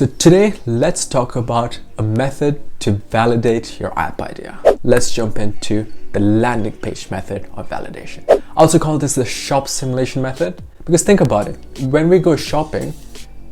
So today, let's talk about a method to validate your app idea. Let's jump into the landing page method of validation. I also call this the shop simulation method because think about it. When we go shopping,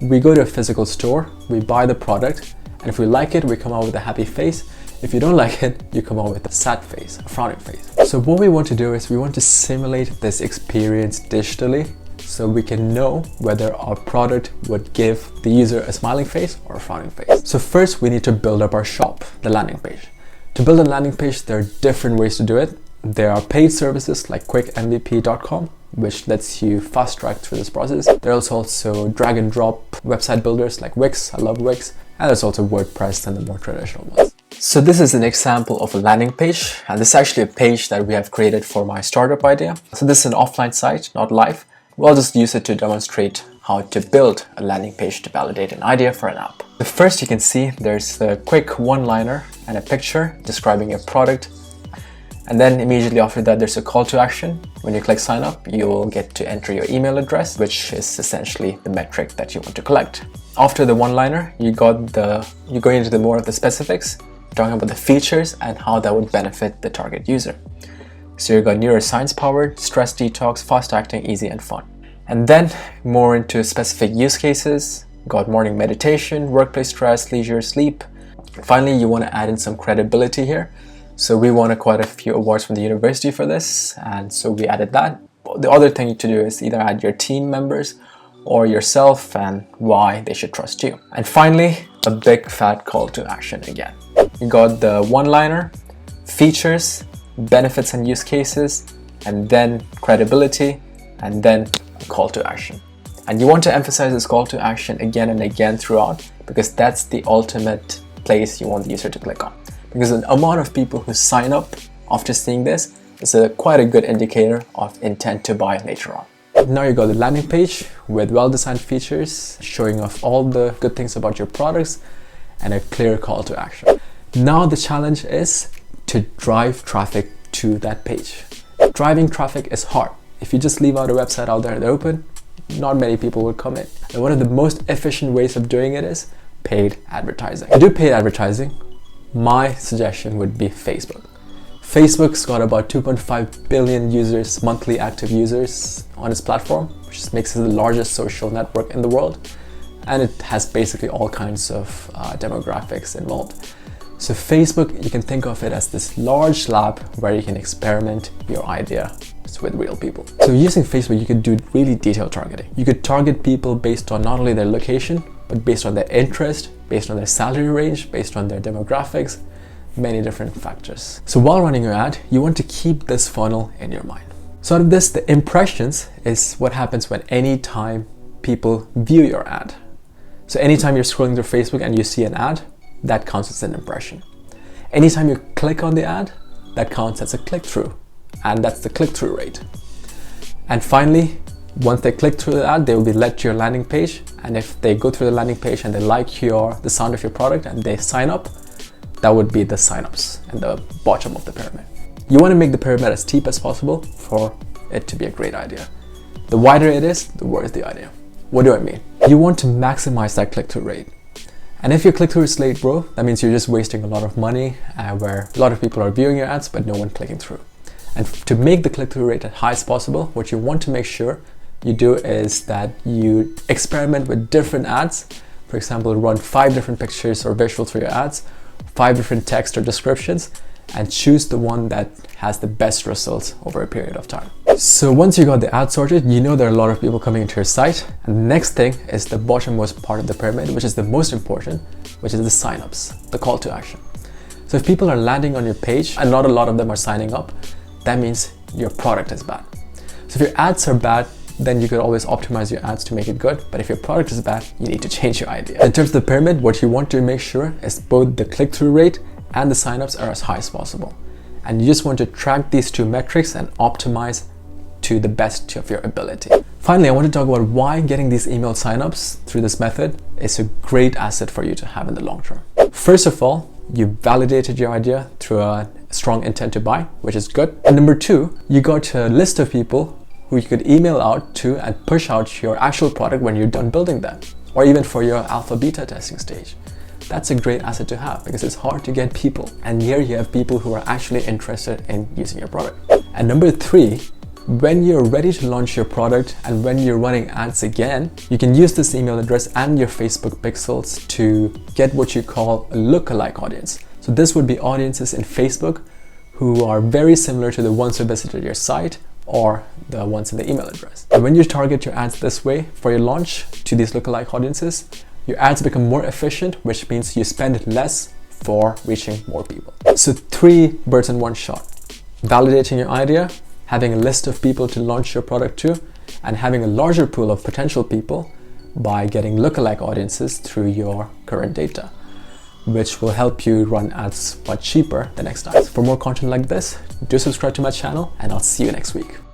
we go to a physical store, we buy the product, and if we like it, we come out with a happy face. If you don't like it, you come out with a sad face, a frowning face. So what we want to do is we want to simulate this experience digitally so we can know whether our product would give the user a smiling face or a frowning face. So first we need to build up our shop, the landing page. To build a landing page, there are different ways to do it. There are paid services like quickmvp.com, which lets you fast track through this process. There's also drag and drop website builders like Wix. I love Wix. And there's also WordPress and the more traditional ones. So this is an example of a landing page, and this is actually a page that we have created for my startup idea. So this is an offline site, not live. We'll just use it to demonstrate how to build a landing page to validate an idea for an app. The first you can see there's a quick one-liner and a picture describing a product. And then immediately after that, there's a call to action. When you click sign up, you'll get to enter your email address, which is essentially the metric that you want to collect. After the one-liner, you go into the more of the specifics, talking about the features and how that would benefit the target user. So you've got neuroscience powered, stress detox, fast acting, easy and fun. And then more into specific use cases, got morning meditation, workplace stress, leisure, sleep. Finally, you want to add in some credibility here. So we won quite a few awards from the university for this, and so we added that. The other thing to do is either add your team members or yourself and why they should trust you. And finally, a big fat call to action again. You got the one-liner, features, benefits and use cases, and then credibility, and then a call to action. And you want to emphasize this call to action again and again throughout, because that's the ultimate place you want the user to click on. Because the amount of people who sign up after seeing this is quite a good indicator of intent to buy later on. Now you got the landing page with well-designed features, showing off all the good things about your products and a clear call to action. Now the challenge is to drive traffic to that page. Driving traffic is hard. If you just leave out a website out there in the open, not many people will come in. And one of the most efficient ways of doing it is paid advertising. To do paid advertising, my suggestion would be Facebook. Facebook's got about 2.5 billion users, monthly active users on its platform, which makes it the largest social network in the world. And it has basically all kinds of demographics involved. So Facebook, you can think of it as this large lab where you can experiment your idea with real people. So using Facebook, you could do really detailed targeting. You could target people based on not only their location, but based on their interest, based on their salary range, based on their demographics, many different factors. So while running your ad, you want to keep this funnel in your mind. So out of this, the impressions is what happens when anytime people view your ad. So anytime you're scrolling through Facebook and you see an ad, that counts as an impression. Anytime you click on the ad, that counts as a click-through, and that's the click-through rate. And finally, once they click through the ad, they will be led to your landing page. And if they go through the landing page and they like the sound of your product and they sign up, that would be the signups in the bottom of the pyramid. You want to make the pyramid as steep as possible for it to be a great idea. The wider it is, the worse the idea. What do I mean? You want to maximize that click-through rate. And if your click-through is late, bro, that means you're just wasting a lot of money where a lot of people are viewing your ads, but no one clicking through. And to make the click-through rate as high as possible, what you want to make sure you do is that you experiment with different ads. For example, run 5 different pictures or visuals for your ads, 5 different text or descriptions, and choose the one that has the best results over a period of time. So once you got the ad sorted, you know there are a lot of people coming into your site. And the next thing is the bottommost part of the pyramid, which is the most important, which is the signups, the call to action. So if people are landing on your page and not a lot of them are signing up, that means your product is bad. So if your ads are bad, then you could always optimize your ads to make it good. But if your product is bad, you need to change your idea. In terms of the pyramid, what you want to make sure is both the click-through rate and the signups are as high as possible. And you just want to track these two metrics and optimize to the best of your ability. Finally, I want to talk about why getting these email signups through this method is a great asset for you to have in the long term. First of all, you validated your idea through a strong intent to buy, which is good. And number 2, you got a list of people who you could email out to and push out your actual product when you're done building them. or even for your alpha beta testing stage. That's a great asset to have because it's hard to get people, and here you have people who are actually interested in using your product. And number 3, when you're ready to launch your product and when you're running ads again, you can use this email address and your Facebook pixels to get what you call a lookalike audience. So this would be audiences in Facebook who are very similar to the ones who visited your site or the ones in the email address. And when you target your ads this way for your launch to these lookalike audiences, your ads become more efficient, which means you spend less for reaching more people. So 3 birds in one shot: validating your idea, having a list of people to launch your product to, and having a larger pool of potential people by getting lookalike audiences through your current data, which will help you run ads much cheaper the next time. For more content like this, do subscribe to my channel, and I'll see you next week.